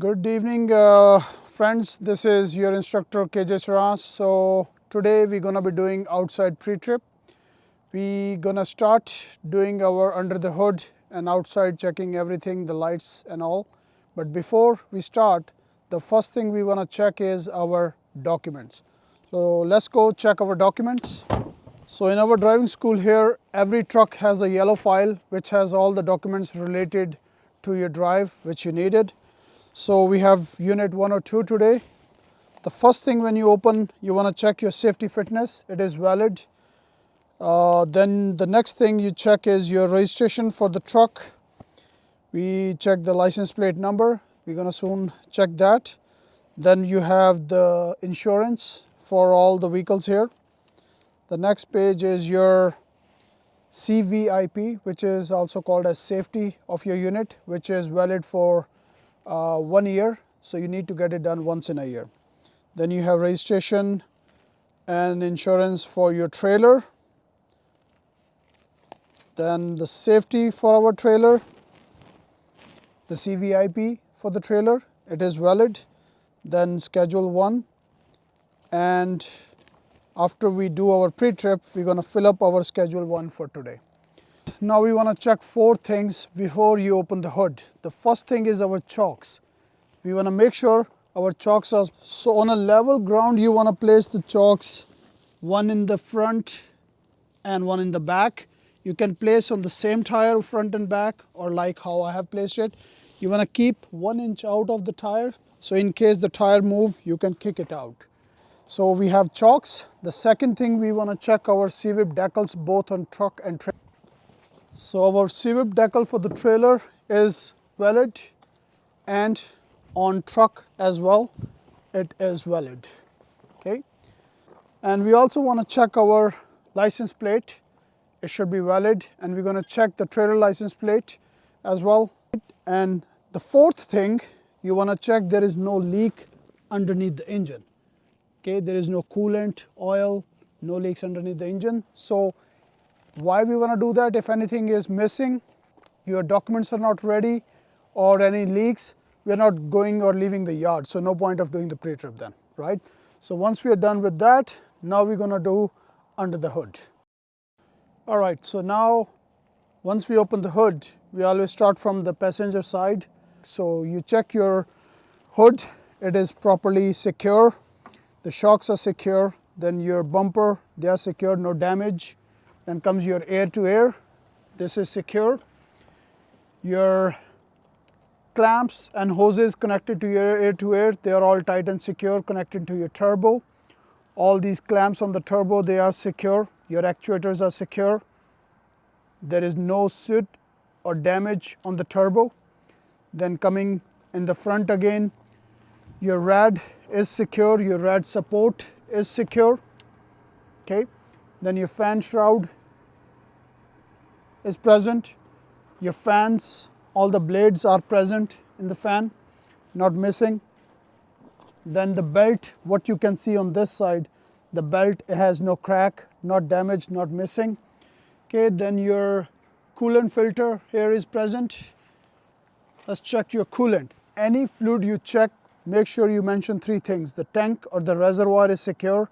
Good evening, friends. This is your instructor KJ Saras. So today we're gonna be doing outside pre-trip. We're gonna start doing our under the hood and outside checking everything, the lights and all. But before we start, the first thing we wanna check is our documents. So let's go check our documents. So in our driving school here, every truck has a yellow file which has all the documents related to your drive which you needed. So we have unit 1 or 2 today. The first thing when you open, you want to check your safety fitness. It is valid. Then the next thing you check is your registration for the truck. We check the license plate number. We're going to soon check that. Then you have the insurance for all the vehicles here. The next page is your CVIP, which is also called as safety of your unit, which is valid for 1 year, so you need to get it done once in a year. Then you have registration and insurance for your trailer. Then the safety for our trailer, the CVIP for the trailer, it is valid. Then schedule 1, and after we do our pre-trip, we're going to fill up our schedule 1 for today. Now we want to check 4 things before you open the hood. The first thing is our chocks. We want to make sure our chocks are, so on a level ground you want to place the chocks, one in the front and one in the back. You can place on the same tire front and back, or like how I have placed it. You want to keep 1 inch out of the tire, so in case the tire move, you can kick it out. So we have chocks. The second thing, we want to check our CVIP decals both on truck and trailer. So our CVIP decal for the trailer is valid, and on truck as well, it is valid. Okay. And we also want to check our license plate. It should be valid, and we're going to check the trailer license plate as well. And the fourth thing, you want to check there is no leak underneath the engine. Okay, there is no coolant, oil, no leaks underneath the engine. So why we want to do that? If anything is missing, your documents are not ready, or any leaks, we are not going or leaving the yard. So no point of doing the pre-trip then, right? So once we are done with that, now we're going to do under the hood. All right, so now once we open the hood, we always start from the passenger side. So you check your hood, it is properly secure. The shocks are secure. Then your bumper, they are secure, no damage. Then comes your air to air. This is secure. Your clamps and hoses connected to your air to air, they are all tight and secure, connected to your turbo. All these clamps on the turbo, they are secure. Your actuators are secure. There is no soot or damage on the turbo. Then coming in the front again, your rad is secure, your rad support is secure. Okay. Then your fan shroud is present. Your fans, all the blades are present in the fan, not missing. Then the belt, what you can see on this side, the belt has no crack, not damaged, not missing. Okay, then your coolant filter here is present. Let's check your coolant. Any fluid you check, make sure you mention 3 things. The tank or the reservoir is secure,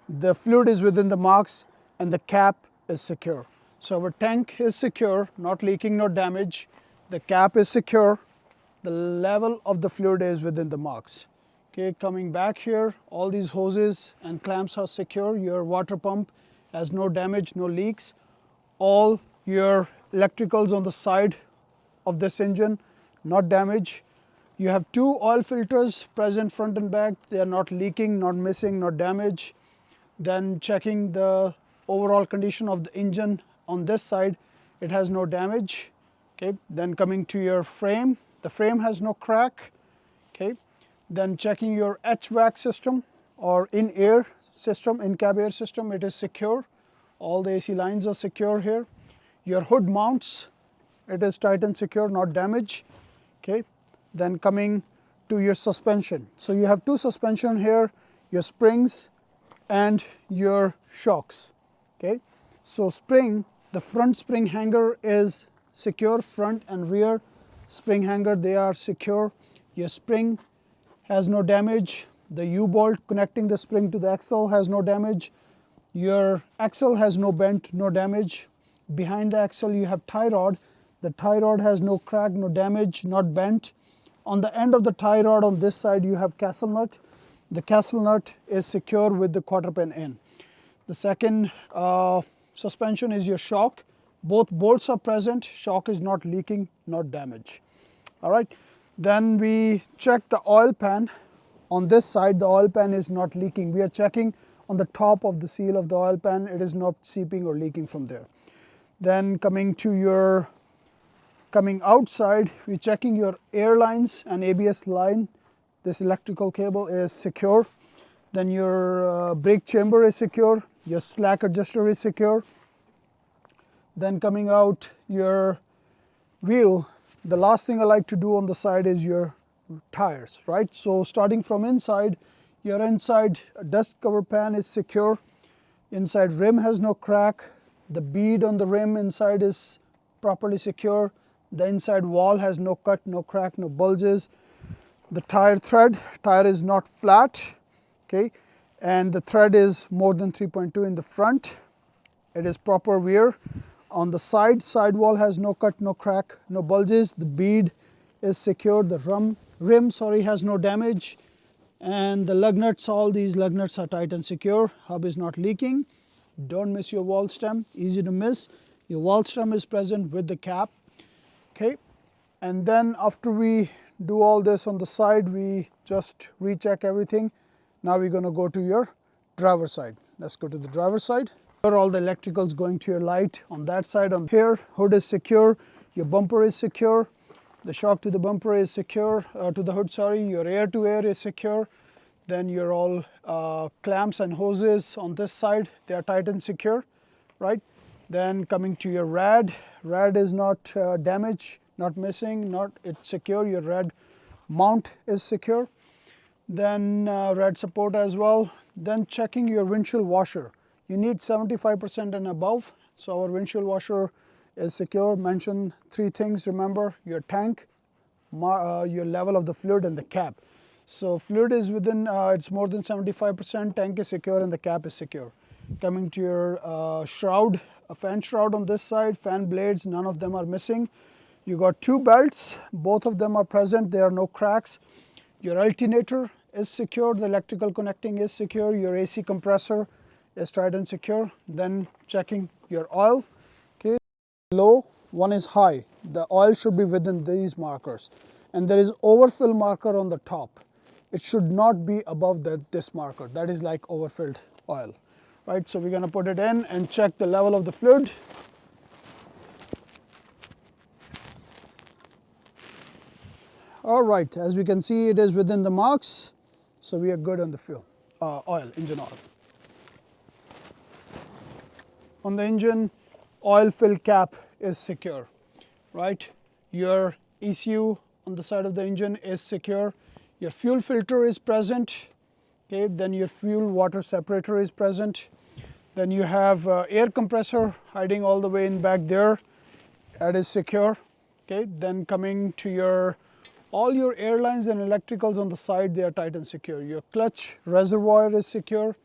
the fluid is within the marks, and the cap is secure. So our tank is secure, not leaking, no damage. The cap is secure. The level of the fluid is within the marks. Okay, coming back here, all these hoses and clamps are secure. Your water pump has no damage, no leaks. All your electricals on the side of this engine, not damaged. You have 2 oil filters present front and back. They are not leaking, not missing, not damaged. Then checking the overall condition of the engine on this side, it has no damage. Okay. Then coming to your frame, the frame has no crack. Okay. Then checking your HVAC system or in-air system, in-cab air system, it is secure. All the AC lines are secure here. Your hood mounts, it is tight and secure, not damaged. Okay. Then coming to your suspension. So you have 2 suspension here, your springs and your shocks. Okay. So spring, the front spring hanger is secure, front and rear spring hanger, they are secure. your spring has no damage, the U-bolt connecting the spring to the axle has no damage, your axle has no bent, no damage. Behind the axle you have tie rod. The tie rod has no crack, no damage, not bent. On the end of the tie rod on this side you have castle nut. The castle nut is secure with the quarter pin in. The second suspension is your shock. Both bolts are present, shock is not leaking, not damage. All right. Then we check the oil pan. On this side the oil pan is not leaking. We are checking on the top of the seal of the oil pan, it is not seeping or leaking from there. Then coming outside, we're checking your air lines and ABS line. This electrical cable is secure. Then your brake chamber is secure. Your slack adjuster is secure. Then coming out your wheel, the last thing I like to do on the side is your tires, right? So starting from inside, your inside dust cover pan is secure. Inside rim has no crack. The bead on the rim inside is properly secure. The inside wall has no cut, no crack, no bulges. The tire thread, tire is not flat, okay, and the thread is more than 3.2 in the front. It is proper wear. On the sidewall has no cut, no crack, no bulges. The bead is secure. The rim has no damage, and the lug nuts, all these lug nuts are tight and secure. Hub is not leaking. Don't miss your valve stem, easy to miss. Your valve stem is present with the cap, okay. And then after we do all this on the side, we just recheck everything. Now we're going to go to your driver's side. Let's go to the driver's side. Here all the electricals going to your light. On that side, on here, hood is secure, your bumper is secure, the shock to the bumper is secure, to the hood, sorry, your air to air is secure. Then your all clamps and hoses on this side, they are tight and secure, right? Then coming to your rad is not damaged, not missing, it's secure. Your rad mount is secure. Then rad support as well. Then checking your windshield washer. You need 75% and above. So our windshield washer is secure. Mention three things, remember, your tank, your level of the fluid, and the cap. So fluid is within, it's more than 75%, tank is secure and the cap is secure. Coming to your shroud, a fan shroud on this side, fan blades, none of them are missing. You got two belts, both of them are present, there are no cracks. Your alternator is secure, the electrical connecting is secure, your AC compressor is tight and secure. Then checking your oil, okay, low, one is high. The oil should be within these markers. And there is overfill marker on the top. It should not be above this marker. That is like overfilled oil, right? So we're going to put it in and check the level of the fluid. All right, as we can see, it is within the marks. So we are good on the fuel, engine oil. On the engine, oil fill cap is secure, right? Your ECU on the side of the engine is secure. Your fuel filter is present, okay. Then your fuel water separator is present. Then you have air compressor hiding all the way in back there. That is secure, okay. Then coming to all your air lines and electricals on the side, they are tight and secure. Your clutch reservoir is secure.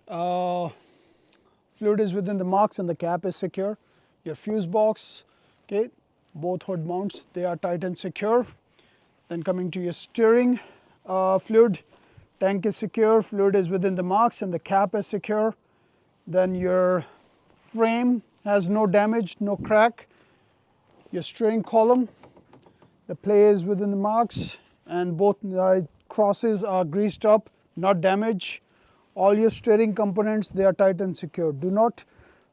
Fluid is within the marks and the cap is secure. Your fuse box, okay, both hood mounts, they are tight and secure. Then coming to your steering fluid, tank is secure, fluid is within the marks and the cap is secure. Then your frame has no damage, no crack. Your steering column, the play is within the marks and both crosses are greased up, not damaged. All your steering components, they are tight and secure. Do not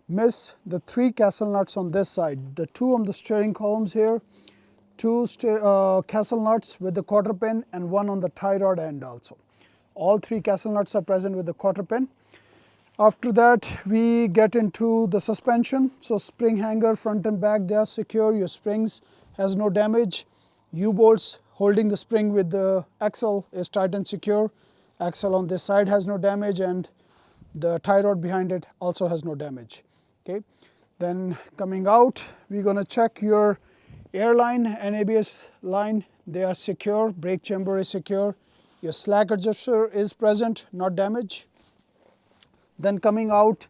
miss the three castle nuts on this side. The two on the steering columns here, two castle nuts with the quarter pin and one on the tie rod end also. All three castle nuts are present with the quarter pin. After that, we get into the suspension. So spring hanger front and back, they are secure. Your springs has no damage. U-bolts holding the spring with the axle is tight and secure. Axle on this side has no damage and the tie rod behind it also has no damage. Okay. Then coming out, we're going to check your air line and ABS line. they are secure, brake chamber is secure, your slack adjuster is present, not damaged. Then coming out,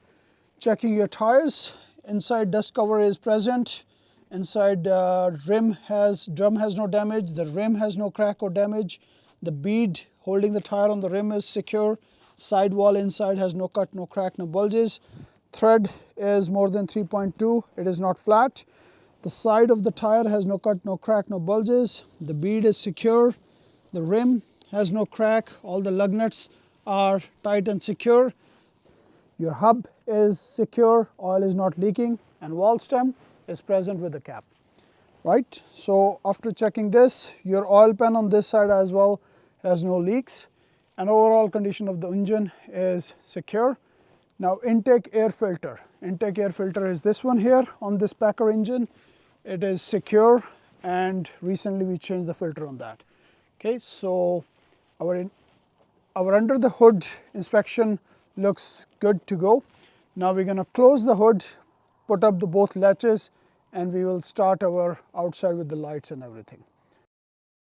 checking your tires, inside dust cover is present, inside drum has no damage, the rim has no crack or damage, the bead holding the tire on the rim is secure, sidewall inside has no cut, no crack, no bulges, thread is more than 3.2, it is not flat. The side of the tire has no cut, no crack, no bulges. The bead is secure. The rim has no crack. All the lug nuts are tight and secure. Your hub is secure. Oil is not leaking. And valve stem is present with the cap. Right? So after checking this, your oil pan on this side as well has no leaks. And overall condition of the engine is secure. Now intake air filter. Intake air filter is this one here on this Packer engine. It is secure, and recently we changed the filter on that. Okay, so our under the hood inspection looks good to go. Now we're going to close the hood, put up the both latches, and we will start our outside with the lights and everything.